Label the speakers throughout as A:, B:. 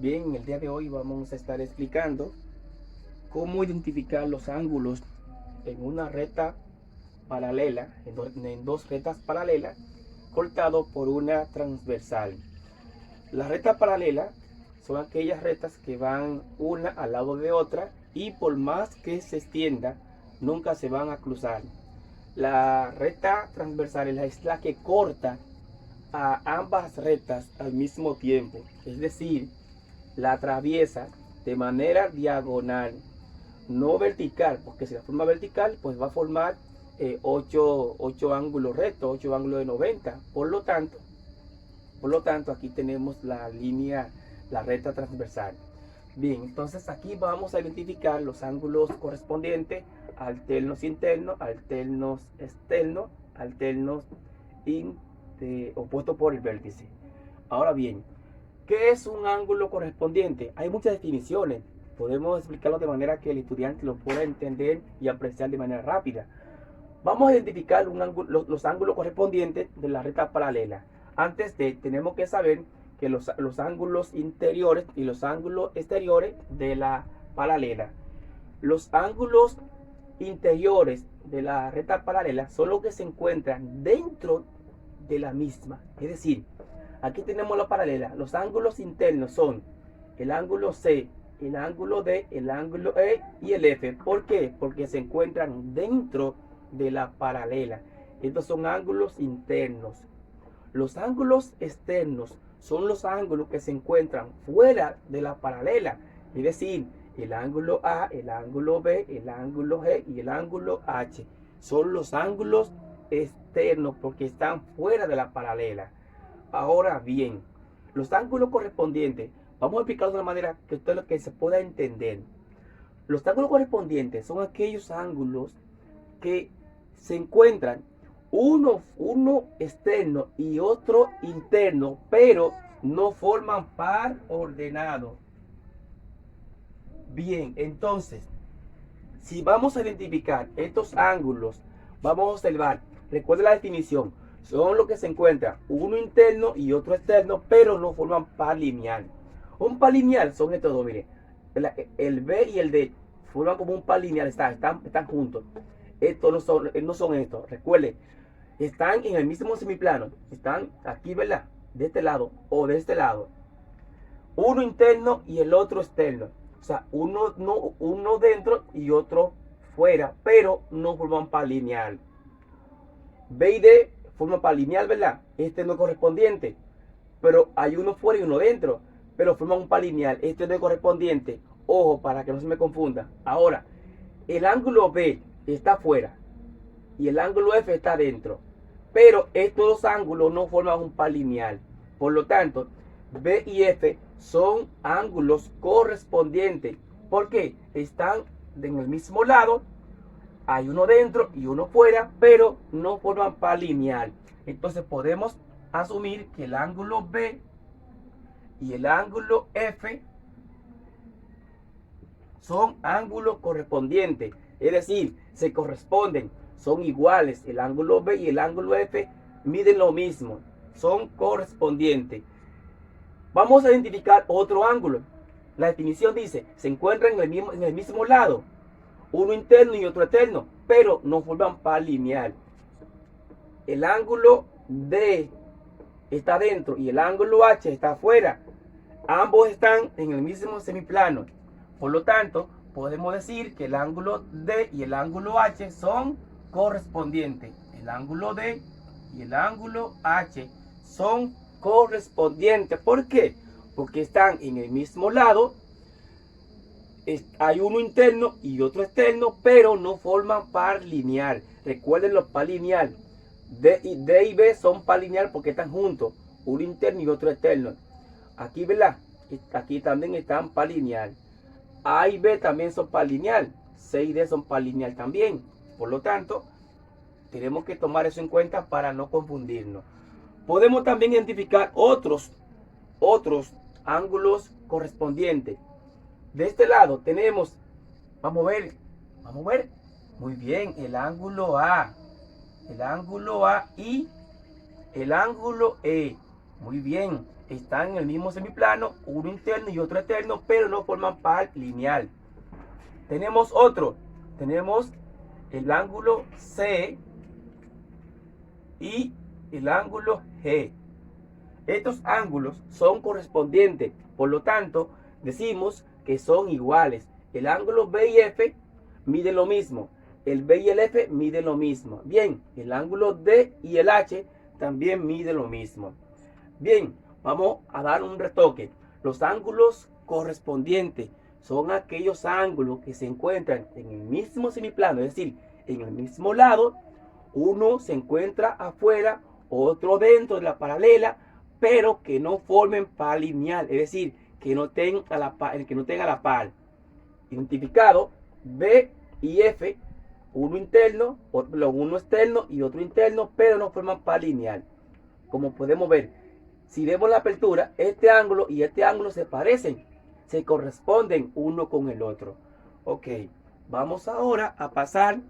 A: Bien, en el día de hoy vamos a estar explicando cómo identificar los ángulos en una recta paralela, en dos rectas paralelas, cortado por una transversal. Las rectas paralelas son aquellas rectas que van una al lado de otra y por más que se extienda, nunca se van a cruzar. La recta transversal es la que corta a ambas rectas al mismo tiempo, es decir, la atraviesa de manera diagonal, no vertical, porque si la forma vertical, pues va a formar 8 ángulos rectos, 8 ángulos de 90. Por lo tanto, aquí tenemos la línea, la recta transversal. Bien, entonces aquí vamos a identificar los ángulos correspondientes: alternos internos, alternos externos, alternos opuestos por el vértice. Ahora bien, ¿qué es un ángulo correspondiente? Hay muchas definiciones. Podemos explicarlo de manera que el estudiante lo pueda entender y apreciar de manera rápida. Vamos a identificar los ángulos correspondientes de la recta paralela. Antes tenemos que saber que los ángulos interiores y los ángulos exteriores de la paralela. Los ángulos interiores de la recta paralela son los que se encuentran dentro de la misma. Es decir, aquí tenemos la paralela. Los ángulos internos son el ángulo C, el ángulo D, el ángulo E y el F. ¿Por qué? Porque se encuentran dentro de la paralela. Estos son ángulos internos. Los ángulos externos son los ángulos que se encuentran fuera de la paralela. Es decir, el ángulo A, el ángulo B, el ángulo G y el ángulo H. Son los ángulos externos porque están fuera de la paralela. Ahora bien, los ángulos correspondientes, vamos a explicarlo de una manera que se pueda entender. Los ángulos correspondientes son aquellos ángulos que se encuentran uno externo y otro interno, pero no forman par ordenado. Bien, entonces, si vamos a identificar estos ángulos, vamos a observar, recuerden la definición, son los que se encuentran uno interno y otro externo, pero no forman par lineal. Un par lineal son estos dos, mire, el B y el D forman como un par lineal, están juntos. Estos no son estos, recuerden, están en el mismo semiplano, están aquí, ¿verdad? De este lado o de este lado. Uno interno y el otro externo. O sea, uno dentro y otro fuera, pero no forman par lineal. B y D forman par lineal, ¿verdad? Este no es correspondiente, pero hay uno fuera y uno dentro, pero forman un par lineal. Este no es correspondiente. Ojo, para que no se me confunda. Ahora, el ángulo B está fuera y el ángulo F está dentro, pero estos dos ángulos no forman un par lineal. Por lo tanto, B y F son ángulos correspondientes porque están en el mismo lado, hay uno dentro y uno fuera, pero no forman par lineal. Entonces podemos asumir que el ángulo B y el ángulo F son ángulos correspondientes, es decir, se corresponden, son iguales. El ángulo B y el ángulo F miden lo mismo, son correspondientes. Vamos a identificar otro ángulo. La definición dice, se encuentran en el mismo lado, uno interno y otro externo, pero no forman par lineal. El ángulo D está dentro y el ángulo H está afuera. Ambos están en el mismo semiplano. Por lo tanto, podemos decir que el ángulo D y el ángulo H son correspondientes. El ángulo D y el ángulo H son correspondientes. ¿Por qué? Porque están en el mismo lado. Hay uno interno y otro externo, pero no forman par lineal. Recuerden los par lineal. D y B son par lineal porque están juntos. Uno interno y otro externo. Aquí, ¿verdad? Aquí también están par lineal. A y B también son par lineal. C y D son par lineal también. Por lo tanto, tenemos que tomar eso en cuenta para no confundirnos. Podemos también identificar otros ángulos correspondientes. De este lado tenemos, vamos a ver, muy bien, el ángulo A y el ángulo E. Muy bien, están en el mismo semiplano, uno interno y otro externo, pero no forman par lineal. Tenemos otro, tenemos el ángulo C y el ángulo G. Estos ángulos son correspondientes, por lo tanto, decimos que son iguales. El ángulo B y F miden lo mismo, el B y el F miden lo mismo. Bien, el ángulo D y el H también miden lo mismo. Bien, vamos a dar un retoque. Los ángulos correspondientes son aquellos ángulos que se encuentran en el mismo semiplano, es decir, en el mismo lado. Uno se encuentra afuera, otro dentro de la paralela, pero que no formen par lineal, es decir, que no tengan a la par. Identificado B y F, uno interno, uno externo y otro interno, pero no forman par lineal. Como podemos ver, si vemos la apertura, este ángulo y este ángulo se parecen, se corresponden uno con el otro. Ok, vamos ahora a pasar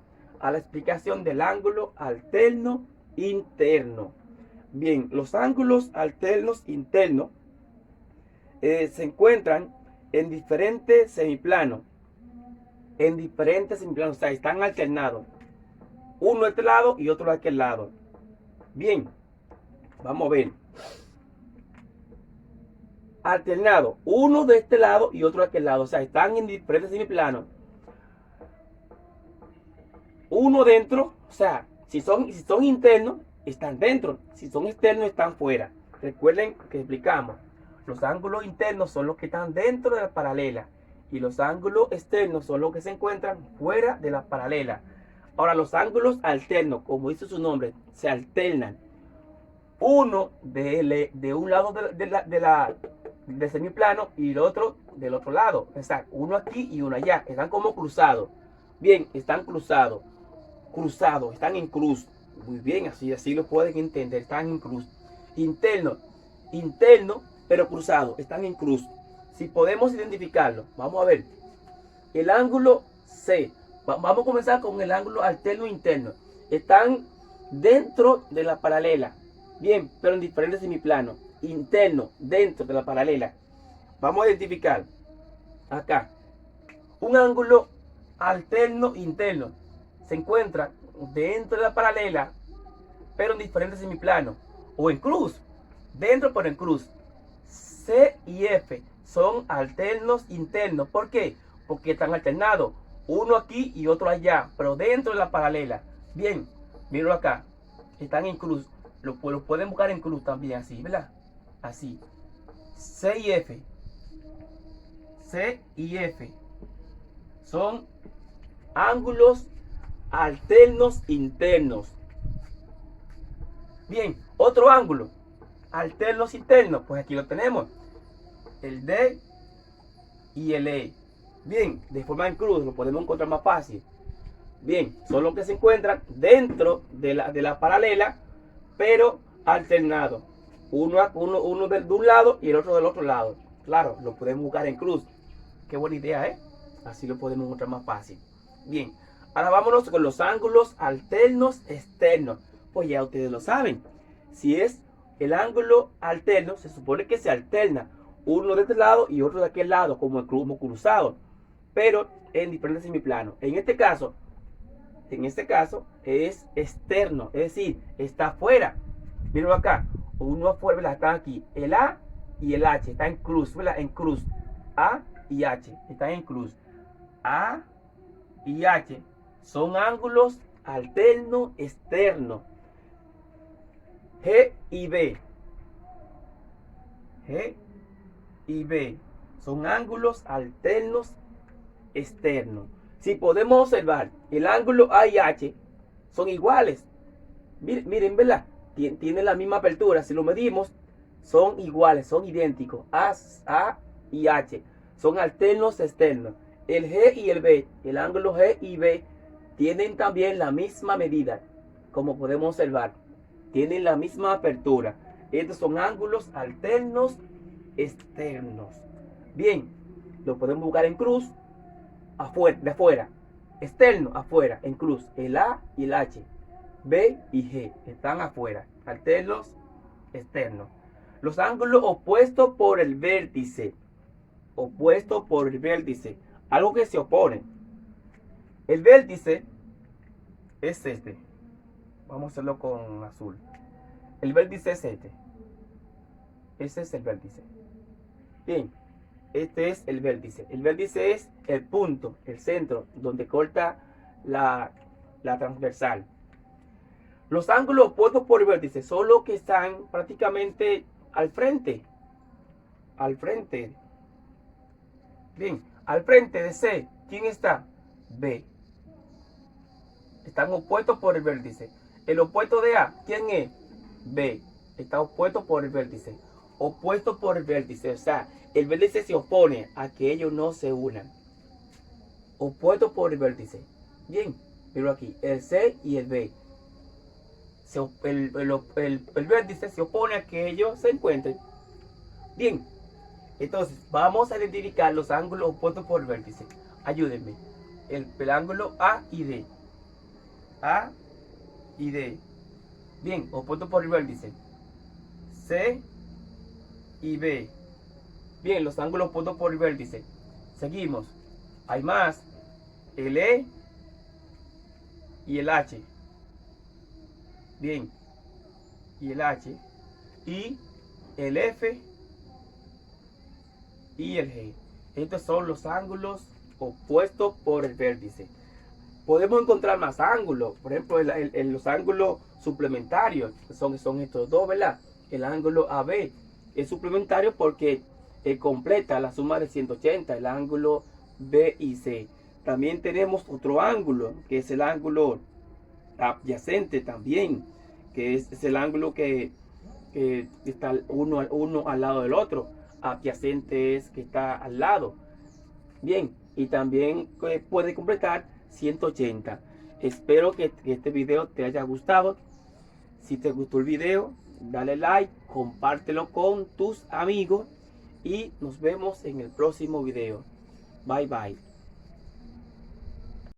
A: a la explicación del ángulo alterno interno. Bien, los ángulos alternos internos se encuentran en diferentes semiplanos. O sea, están alternados. Uno a este lado y otro a aquel lado. Bien, vamos a ver. Alternado, uno de este lado y otro de aquel lado. O sea, están en diferentes semiplanos. Uno dentro, o sea, si son internos, están dentro. Si son externos, están fuera. Recuerden que explicamos. Los ángulos internos son los que están dentro de la paralela. Y los ángulos externos son los que se encuentran fuera de la paralela. Ahora, los ángulos alternos, como dice su nombre, se alternan. Uno de un lado del semiplano y el otro del otro lado. O sea, uno aquí y uno allá. Están como cruzados. Bien, están cruzados. Están en cruz. Muy bien, así lo pueden entender. Están en cruz. Interno, pero cruzado. Están en cruz. Si podemos identificarlo, vamos a ver. El ángulo C. Vamos a comenzar con el ángulo alterno interno. Están dentro de la paralela. Bien, pero en diferentes semiplanos. Interno, dentro de la paralela. Vamos a identificar acá un ángulo alterno interno. Se encuentra dentro de la paralela, pero en diferentes semiplanos. O en cruz. Dentro, pero en cruz. C y F son alternos internos. ¿Por qué? Porque están alternados. Uno aquí y otro allá, pero dentro de la paralela. Bien, mírenlo acá. Están en cruz. Lo pueden buscar en cruz también, así, ¿verdad? Así. C y F. C y F son ángulos alternos internos. Bien, otro ángulo alternos internos, pues aquí lo tenemos. El D y el E. Bien, de forma en cruz, lo podemos encontrar más fácil. Bien, son los que se encuentran dentro de la paralela, pero alternados. Uno de un lado y el otro del otro lado. Claro, lo podemos buscar en cruz. Qué buena idea, ¿eh? Así lo podemos encontrar más fácil. Bien, ahora vámonos con los ángulos alternos externos. Pues ya ustedes lo saben. Si es el ángulo alterno, se supone que se alterna uno de este lado y otro de aquel lado, como cruzado, pero en diferentes semiplanos. En este caso es externo, es decir, está afuera. Miren acá, uno afuera, ¿verdad? Están aquí, el A y el H, está en cruz, ¿verdad? En cruz. A y H, están en cruz. A y H son ángulos alternos externos. G y B. G y B son ángulos alternos externos. Si podemos observar, el ángulo A y H son iguales. Miren, ¿verdad? Tienen la misma apertura. Si lo medimos, son iguales, son idénticos. A y H son alternos externos. El G y el B, el ángulo G y B, tienen también la misma medida. Como podemos observar, tienen la misma apertura. Estos son ángulos alternos externos. Bien, lo podemos buscar en cruz, afuera, de afuera. Externo, afuera, en cruz. El A y el H. B y G están afuera. Alternos externos. Los ángulos opuestos por el vértice. Opuesto por el vértice. Algo que se opone. El vértice es este. Vamos a hacerlo con azul. El vértice es este. Ese es el vértice. Bien. Este es el vértice. El vértice es el punto, el centro, donde corta la transversal. Los ángulos opuestos por el vértice son los que están prácticamente al frente. Al frente. Bien, al frente de C, ¿quién está? B. Están opuestos por el vértice. El opuesto de A, ¿quién es? B. Está opuesto por el vértice. Opuesto por el vértice. O sea, el vértice se opone a que ellos no se unan. Opuesto por el vértice. Bien, pero aquí, el C y el B. El vértice se opone a que ellos se encuentren. Bien, entonces vamos a identificar los ángulos opuestos por el vértice. Ayúdenme. El ángulo A y D. A y D. Bien, opuesto por el vértice. C y B. Bien, los ángulos opuestos por el vértice. Seguimos. Hay más. El E y el H. Bien. Y el H. Y el F y el G. Estos son los ángulos opuestos por el vértice. Podemos encontrar más ángulos. Por ejemplo, los ángulos suplementarios. Son estos dos, ¿verdad? El ángulo AB es suplementario porque completa la suma de 180. El ángulo B y C. También tenemos otro ángulo, que es el ángulo adyacente también, que es el ángulo que está uno al lado del otro. Adyacente es que está al lado. Bien, y también puede completar 180. Espero que este video te haya gustado. Si te gustó el video, dale like, compártelo con tus amigos y nos vemos en el próximo video. Bye bye.